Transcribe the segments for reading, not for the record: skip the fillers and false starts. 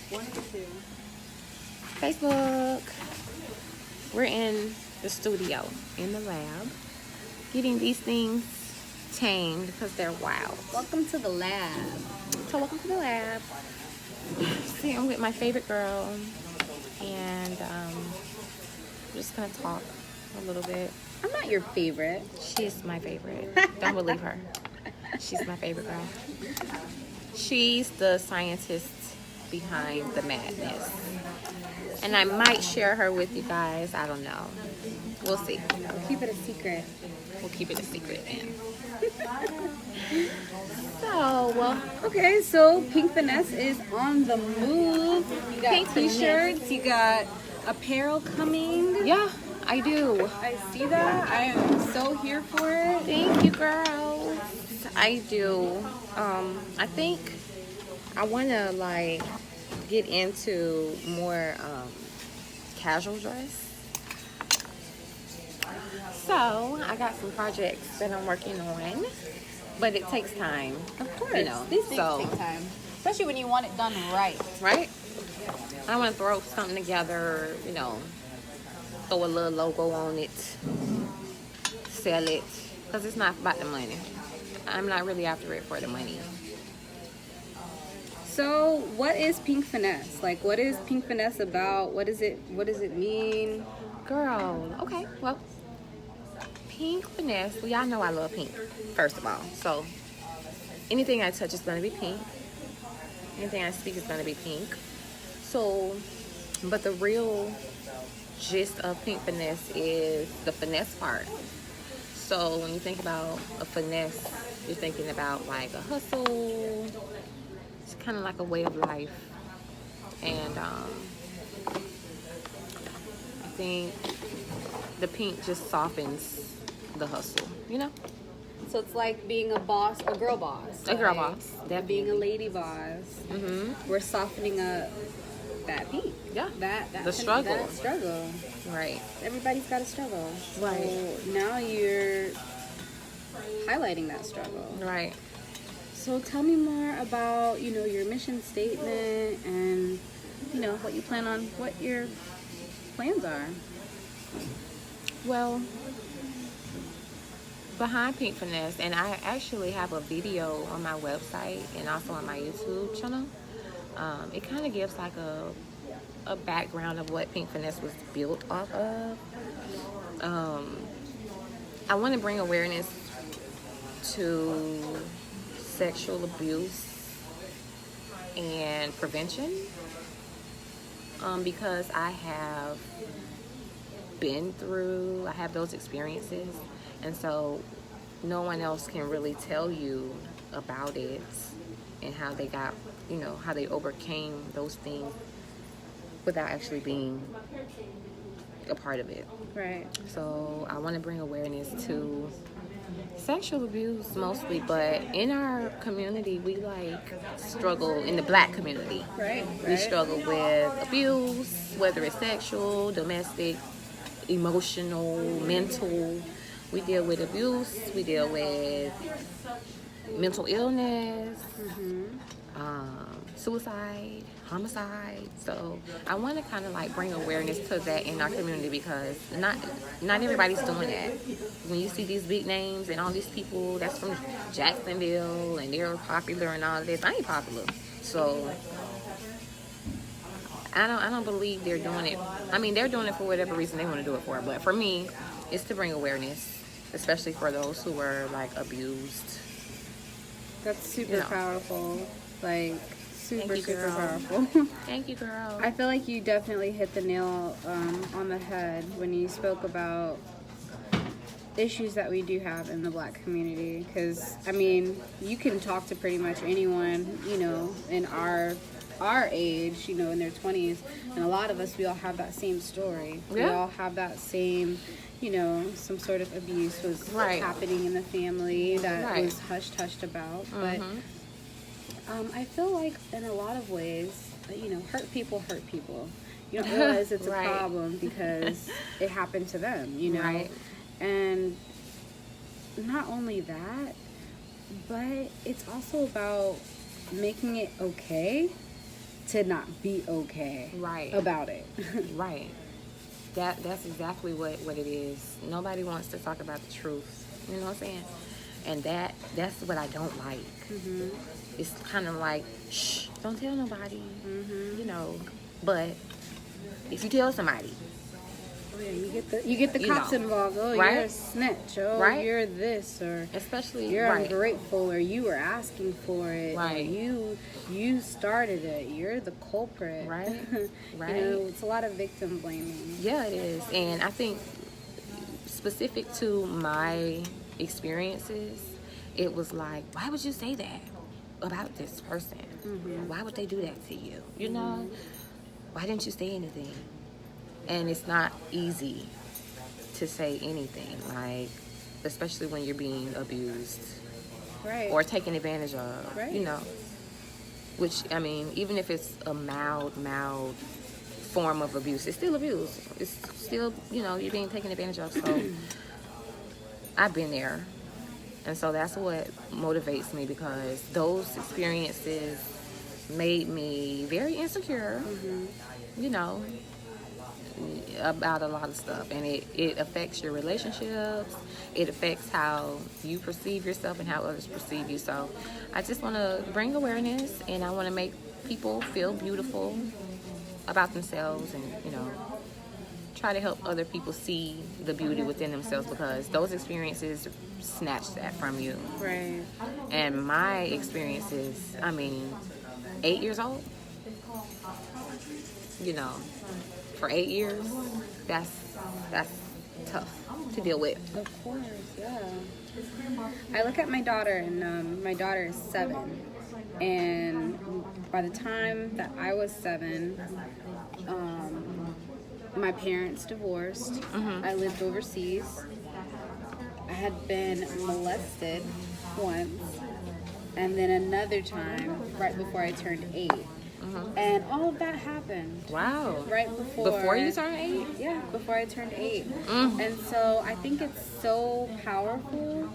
One or two. Facebook. We're in the studio, in the lab, getting these things tamed because they're wild. Welcome to the lab. So welcome to the lab. Sitting with my favorite girl, and we're just gonna talk a little bit. I'm not your favorite. She's my favorite. Don't believe her. She's my favorite girl. She's the scientist behind the madness. And I might share her with you guys. I don't know. We'll see. Keep it a secret. We'll keep it a secret then. So, well, Okay, so Pink Finesse is on the move. You got Pink t-shirts, you got apparel coming. yeah, I do. I see that. I am so here for it. Thank you, girls. I do. I think I want to like get into more casual dress. So I got some projects that I'm working on, but it takes time. Of course. You know, These things so- take time. Especially when you want it done right. Right? I want to throw something together, you know, throw a little logo on it, sell it, because it's not about the money. I'm not really after it for the money. So what is Pink Finesse? Like, what is Pink Finesse about? What does it mean? Girl, okay, well, Pink Finesse, well, y'all know I love pink, first of all. So anything I touch is going to be pink. Anything I speak is going to be pink. So, but the real gist of Pink Finesse is the finesse part. So when you think about a finesse, you're thinking about like a hustle. It's kind of like a way of life. And I think the pink just softens the hustle, you know? So it's like being a boss, a girl boss. A girl like, boss, definitely. Being a lady boss. Mm-hmm. We're softening up that pink. Yeah. That The struggle. That struggle. Right. Everybody's got a struggle. Right. So now you're highlighting that struggle. Right. So tell me more about, your mission statement and, what you plan on, what your plans are. Well, behind Pink Finesse, and I actually have a video on my website and also on my YouTube channel. It kind of gives like a background of what Pink Finesse was built off of. I want to bring awareness to sexual abuse and prevention, because I have those experiences, and so no one else can really tell you about it and how they got, how they overcame those things without actually being a part of it. Right. So I want to bring awareness to sexual abuse mostly, but in our community, we struggle in the Black community. Right. We struggle with abuse, whether it's sexual, domestic, emotional, mental. We deal with abuse. We deal with mental illness, suicide, homicide. So I want to kind of bring awareness to that in our community, because not everybody's doing that. When you see these big names and all these people that's from Jacksonville and they're popular and all of this, I ain't popular. So I don't believe they're doing it. I mean, they're doing it for whatever reason they want to do it for. But for me, it's to bring awareness, especially for those who were abused. That's super powerful. Super, you, super girl. powerful. Thank you, girl. I feel like you definitely hit the nail on the head when you spoke about issues that we do have in the Black community. Because, I mean, you can talk to pretty much anyone, in our age, in their 20s, and a lot of us, we all have that same story. Yeah. We all have that same, some sort of abuse was happening in the family that was hushed about. But I feel like in a lot of ways, hurt people hurt people. You don't realize it's a problem because it happened to them, Right. And not only that, but it's also about making it okay to not be okay Right. about it. Right. That's exactly what it is. Nobody wants to talk about the truth. You know what I'm saying? And that's what I don't like. Mm-hmm. It's kind of like, shh, don't tell nobody. Mm-hmm. You know. But if you tell somebody, Oh, yeah, you get the cops involved. Oh, right? You're a snitch. Oh, Right? you're this, or especially you're right. ungrateful, or you were asking for it, Right. or you started it. You're the culprit. Right. Right. You know, it's a lot of victim blaming. Yeah, it is. And I think specific to my experiences, it was like, why would you say that about this person? Mm-hmm. Why would they do that to you? You know? Why didn't you say anything? And it's not easy to say anything, like, especially when you're being abused. Right. Or taken advantage of, Right. you know. Which, I mean, even if it's a mild form of abuse, it's still abuse. It's still, you know, you're being taken advantage of. So I've been there. And so that's what motivates me, because those experiences made me very insecure, you know, about a lot of stuff. And it affects your relationships. It affects how you perceive yourself and how others perceive you. So I just want to bring awareness, and I want to make people feel beautiful about themselves, and, you know, try to help other people see the beauty within themselves, because those experiences snatch that from you. Right. And my experiences, I mean, 8 years old, you know, for 8 years, that's tough to deal with. Of course, yeah. I look at my daughter, and my daughter is 7, and by the time that I was 7, my parents divorced. I lived overseas. I had been molested once, and then another time right before I turned 8. And all of that happened. Wow. Right before. Before you turned 8? Yeah, before I turned 8. And so I think it's so powerful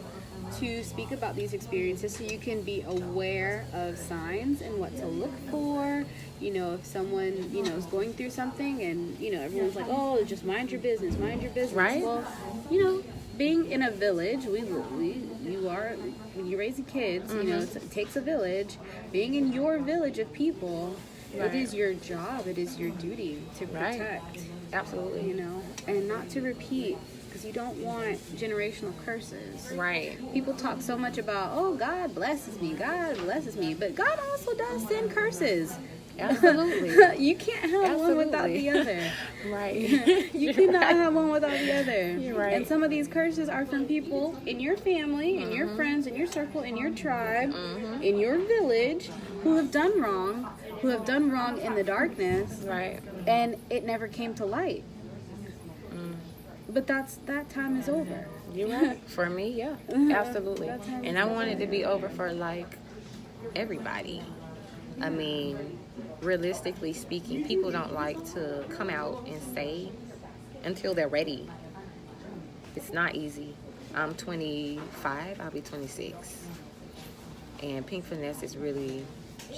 to speak about these experiences so you can be aware of signs and what to look for. You know, if someone, you know, is going through something, and, you know, everyone's like, oh, just mind your business, mind your business. Right. Well, you know, being in a village, you are, when you're raising kids, you know, it takes a village. Being in your village of people, it is your job, it is your duty to protect. Absolutely. You know, and not to repeat, because you don't want generational curses. Right. People talk so much about, oh, God blesses me, but God also does send curses. Absolutely. You can't have one without the other. Right. You cannot have one without the other. You're right. And some of these curses are from people in your family, in your friends, in your circle, in your tribe, in your village, who have done wrong in the darkness. Right. And it never came to light. But that time is over. You're right. For me, yeah. Absolutely. And I want it to be over for, like, everybody. I mean, realistically speaking, people don't like to come out and say until they're ready. It's not easy. I'm 25, I'll be 26. And Pink Finesse is really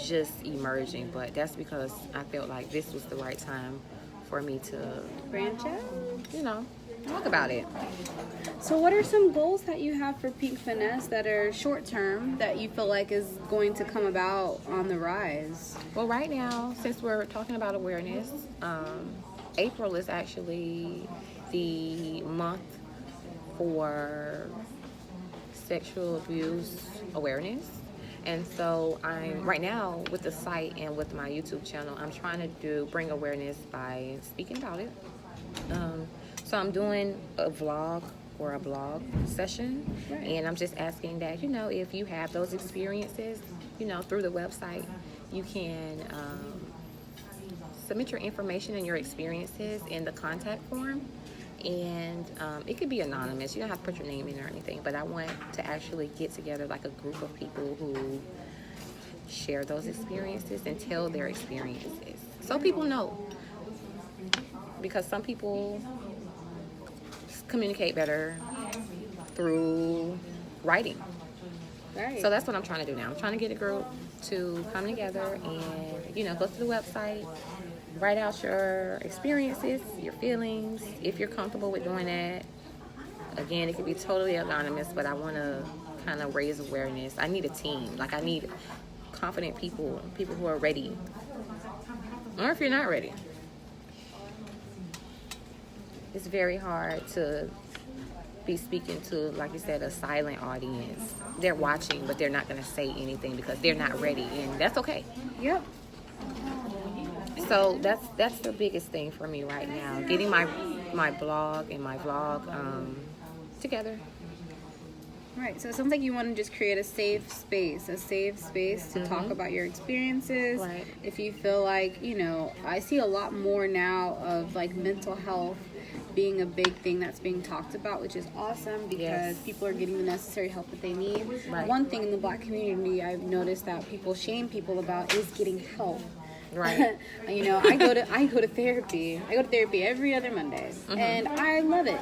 just emerging, but that's because I felt like this was the right time for me to Branch out. You know, talk about it. So what are some goals that you have for Pink Finesse that are short term that you feel like is going to come about on the rise? Well, right now, since we're talking about awareness, April is actually the month for sexual abuse awareness. And so I'm right now with the site and with my YouTube channel, I'm trying to bring awareness by speaking about it. So I'm doing a vlog or a blog session, and I'm just asking that, you know, if you have those experiences, you know, through the website, you can submit your information and your experiences in the contact form. And it could be anonymous. You don't have to put your name in or anything, but I want to actually get together like a group of people who share those experiences and tell their experiences so people know, because some people communicate better through writing. Right. So that's what I'm trying to do now. I'm trying to get a group to come together and, go to the website, write out your experiences, your feelings, if you're comfortable with doing that. Again, it could be totally anonymous, but I want to kind of raise awareness. I need a team. Like, I need confident people who are ready. Or if you're not ready. It's very hard to be speaking to, like you said, a silent audience. They're watching, but they're not going to say anything because they're not ready, and that's okay. Yep. So that's the biggest thing for me right now. Getting my blog and my vlog together. Right, so it sounds like you want to just create a safe space to talk about your experiences. Right. If you feel like, I see a lot more now of like mental health being a big thing that's being talked about, which is awesome because people are getting the necessary help that they need. Right. One thing in the Black community I've noticed that people shame people about is getting help. Right. I go to therapy. I go to therapy every other Monday, and I love it.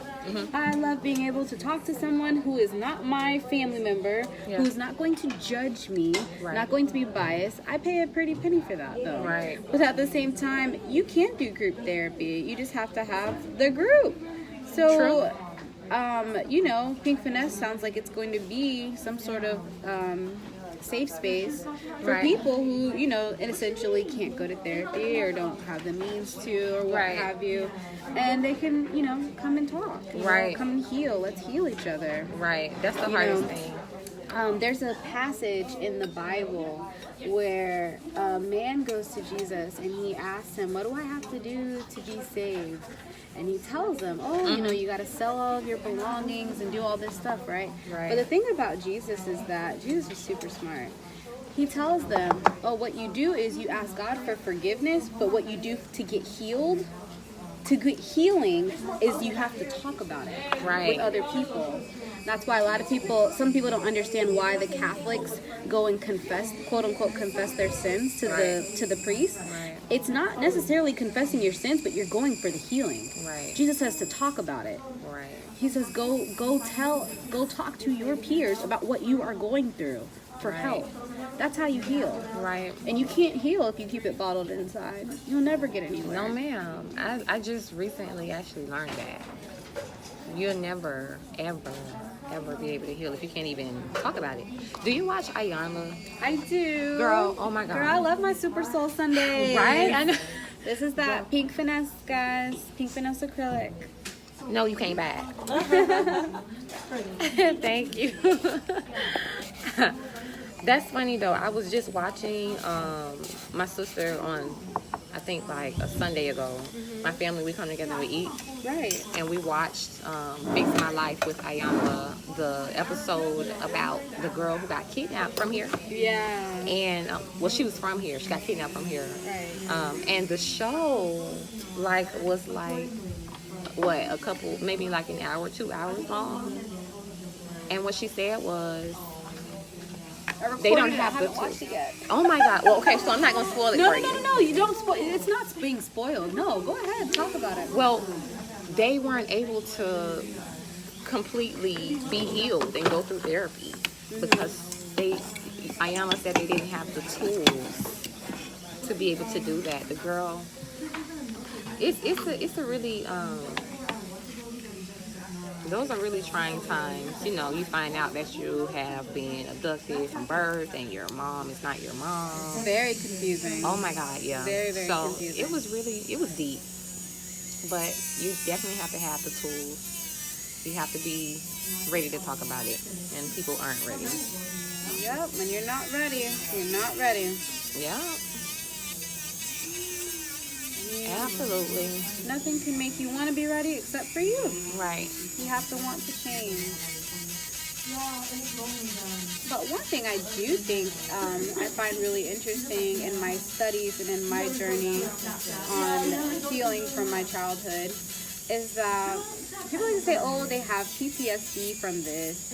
I love being able to talk to someone who is not my family member, who's not going to judge me, not going to be biased. I pay a pretty penny for that, though. Right. But at the same time, you can't do group therapy. You just have to have the group. So, Pink Finesse sounds like it's going to be some sort of safe space for people who, essentially can't go to therapy or don't have the means to or what have you. And they can, come and talk. Come and heal. Let's heal each other. Right. That's the hardest thing. There's a passage in the Bible where a man goes to Jesus and he asks him, what do I have to do to be saved? And he tells them, you got to sell all of your belongings and do all this stuff, right? But the thing about Jesus is that Jesus is super smart. He tells them, what you do is you ask God for forgiveness, but what you do to get healed, to get healing, is you have to talk about it with other people. That's why some people don't understand why the Catholics go and confess, quote unquote, confess their sins to the priest. It's not necessarily confessing your sins, but you're going for the healing. Jesus says to talk about it. He says go talk to your peers about what you are going through for help. That's how you heal. And you can't heal if you keep it bottled inside. You'll never get anywhere. No, ma'am. I just recently actually learned that. You'll never, ever be able to heal if you can't even talk about it. Do you watch Ayana? I do. Girl, oh my God. Girl, I love my Super Soul Sundays. Right? I know. This is that Pink Finesse, guys. Pink Finesse acrylic. No, you can't buy it. Thank you. That's funny though. I was just watching my sister on, I think like a Sunday ago. My family, we come together and we eat. And we watched Fix My Life with Ayana, the episode about the girl who got kidnapped from here. And she was from here. She got kidnapped from here. And the show was a couple, maybe like an hour, 2 hours long. And what she said was, they don't have the watched it yet. Oh my God. Well, okay, so I'm not going to spoil it for you. No. You don't spoil. It's not being spoiled. No, go ahead. Talk about it. Well, they weren't able to completely be healed and go through therapy because Ayana said they didn't have the tools to be able to do that. The girl, it's a really, those are really trying times. You find out that you have been abducted from birth and your mom is not your mom. Very confusing. Oh my God, yeah. Very, very confusing. It was deep. But you definitely have to have the tools. You have to be ready to talk about it. And people aren't ready. Yep, when you're not ready, you're not ready. Yeah. Absolutely. Nothing can make you want to be ready except for you. Right. You have to want to change. But one thing I do think I find really interesting in my studies and in my journey on healing from my childhood is that people like to say, they have PTSD from this,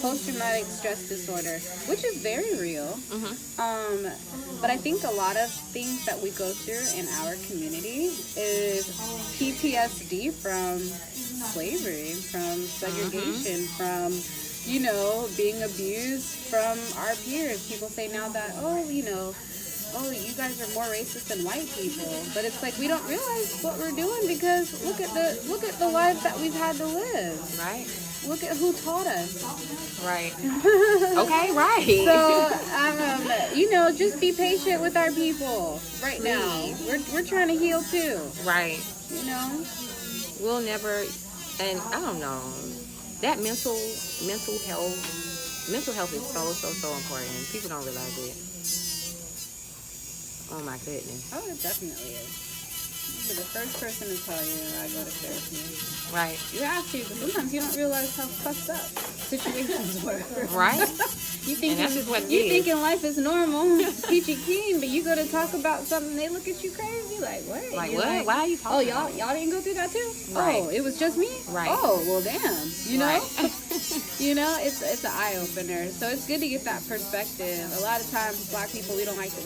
post-traumatic stress disorder, which is very real. But I think a lot of things that we go through in our community is PTSD from slavery, from segregation, from you know, being abused from our peers. People say now that, oh, you know, oh, you guys are more racist than white people. But it's like we don't realize what we're doing because look at the lives that we've had to live. Right. Look at who taught us. Right. Okay, right. So, you know, just be patient with our people right now. We're trying to heal too. Right. You know? We'll never, and I don't know, that mental health is so important. People don't realize it. Oh my goodness. Oh, it definitely is. You're the first person to tell you I go to therapy. Right. You have to, but sometimes you don't realize how fucked up situations were. Right. You thinking, and that's just what it you is. thinking life is normal, peachy keen, but you go to talk about something, they look at you crazy, like what? Like You're what? like, why are you talking? Oh, y'all didn't go through that too? Right. Oh, it was just me? Right. Oh, well, damn. You know? Right. You know, it's an eye opener. So it's good to get that perspective. A lot of times, black people, we don't like to.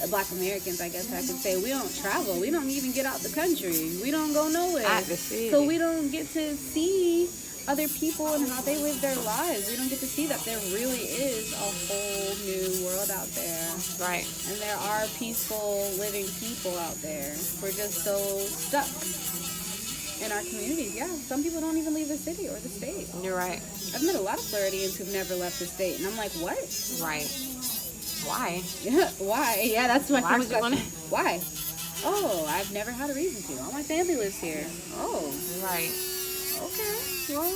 Black Americans, I guess I could say, we don't travel. We don't even get out the country. We don't go nowhere. So we don't get to see other people and how they live their lives. We don't get to see that there really is a whole new world out there. Right. And there are peaceful, living people out there. We're just so stuck in our communities. Yeah, some people don't even leave the city or the state. You're right. I've met a lot of Floridians who've never left the state, and I'm like, what? Right. Why? Yeah, why? Yeah, that's my Why first would you question. wanna- Why? Oh, I've never had a reason to. All my family lives here. Oh, Right. okay. Well,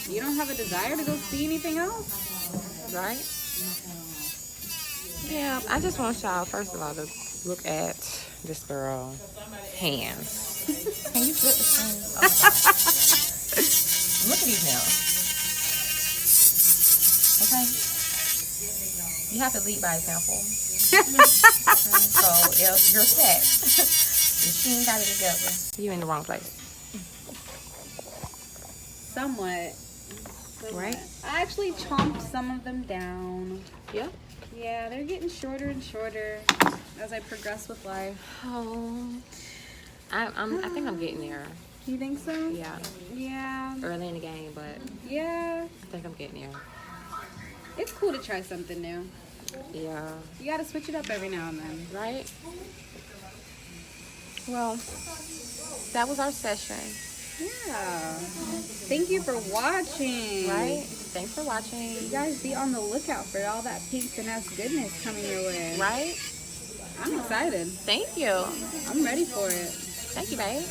you don't have a desire to go see anything else? Right. Yeah, I just want y'all, first of all, to look at this girl hands. Can you flip the screen? Okay. Look at these nails. Okay. You have to lead by example. So if you're text, if she ain't got it together, you in the wrong place. Somewhat. Right? I actually chomped some of them down. Yeah. Yeah, they're getting shorter and shorter as I progress with life. Oh, I think I'm getting there. You think so? Yeah. Yeah. Early in the game, but Yeah. I think I'm getting there. It's cool to try something new. Yeah. You gotta switch it up every now and then. Right? Well, that was our session. Yeah. Thank you for watching. Right? Thanks for watching. You guys be on the lookout for all that pink finesse goodness coming your way. Right? I'm excited. Thank you. I'm ready for it. Thank you, babe.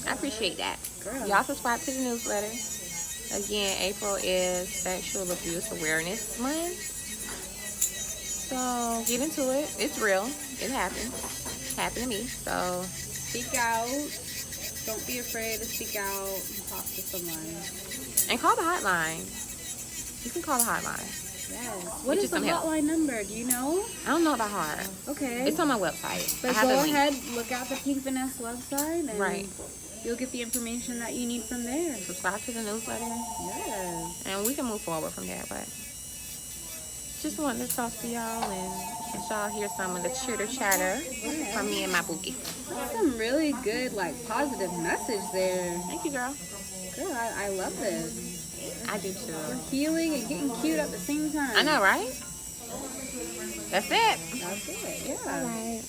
I appreciate that. Girl. Y'all subscribe to the newsletter. Again, April is Sexual Abuse Awareness Month. So get into it. It's real. It happened. It happened to me. So Speak out. Don't be afraid to speak out and talk to someone. and call the hotline. You can call the hotline. Yes. What is the some help. hotline number? Do you know? I don't know about heart. Okay. It's on my website. I But have go the link. ahead, look out the Pink Finesse website, and Right. you'll get the information that you need from there. Subscribe to the newsletter, Yes. and we can move forward from there. But just wanted to talk to y'all and let y'all hear some of the chitter chatter from me and my bookie. That's some really good, like, positive message there. Thank you, girl. Girl, I love this. I do too. Healing and getting cute at the same time. I know, right? That's it. That's it, yeah. All right.